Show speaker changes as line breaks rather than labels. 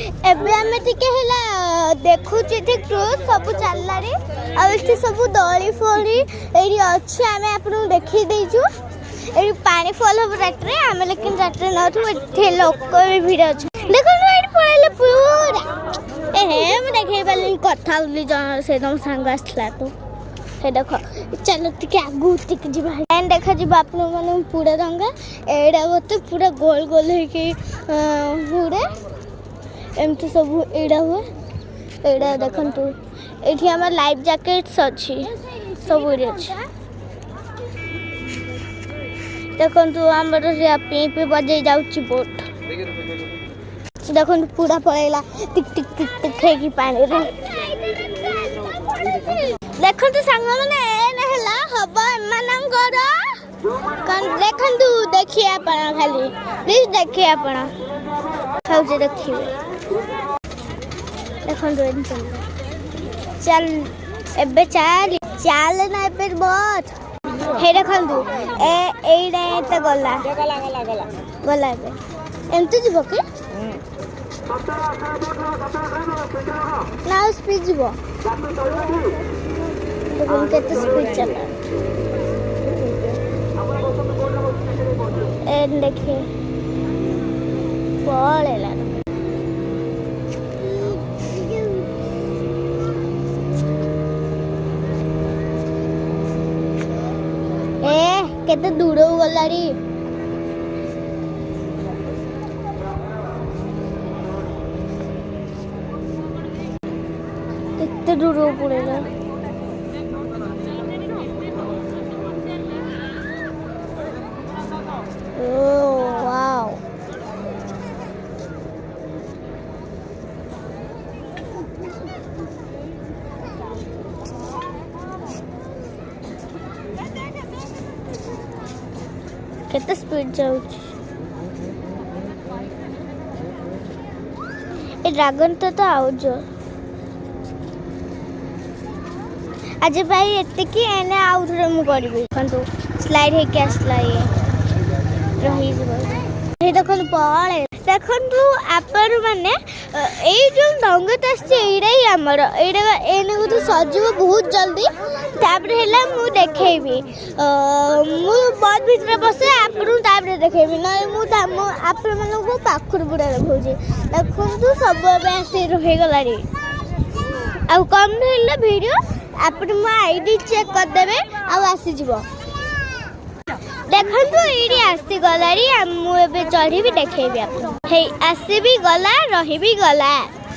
एबे हमें टिके हला देखु छी ठीक सब चललारी आ इथे सब दली फोड़ी एरी अछि हमें आपन देखि देइछु एरी पानी फॉल हो रात्रे हमें लेकिन रात्रे न थु एथे लोक भी भीड़ अछि देखो एरी पळेले पूरा ए हे हम देखै बाली कथा उली जन से दम संग आसला तो हे देखो चलो टिके आगु टिके जिबा एंड देखा जिबा आपन माने पूरा रंगा एडा होते पूरा गोल गोल है कि पूरे एमती सब एडा हुए एडा देखंतु एठी हमर लाइफ जैकेट्स अछि सब उरे अछि देखंतु हमर से पी पे बजे जाउची बोट देखंतु पूरा पळेला टिक टिक टिक टिक है कि पानी रे देखंतु संग माने एने हला हबा मनंगर कन देखंतु देखिए आपण खाली प्लीज देखिए आपण खाउजे देखिए देखंतु एन चल एबे चल चल ना एबे बहुत हे देखंतु ए एडे त गला गला एबे एमती जीवो के ना स्पीड जीवो देखो केते स्पीड चला एन देखिए पळेला केते दूर हो गलारी केते दूर हो पड़ेगा ओ वाओ केते स्पीड जाउची ए ड्रैगन तो आउजो आज भाई एते की एने आउट रे मु करबी खंतु स्लाइड हे के आसला ये रही जब हे देखन पळे देखंतु आपण माने एई जो डंगत आछे एइराई हमर एइरा एने को सजीव बहुत जल्दी तापर हेला मु देखेबी मु बहुत भीतर बसे आपण तापर देखेबी नै मु आपण माने को पाखुर बुडा देखौजी देखंतु सब बे आसे रहे गलारी आ कम हेला वीडियो आपण म आईडी चेक कर देबे आ आसी जीवो देखंतु एडी आसी गलारी मु एबे चढ़ी भी देखेबी आपण हे आसी भी गला रही भी गला।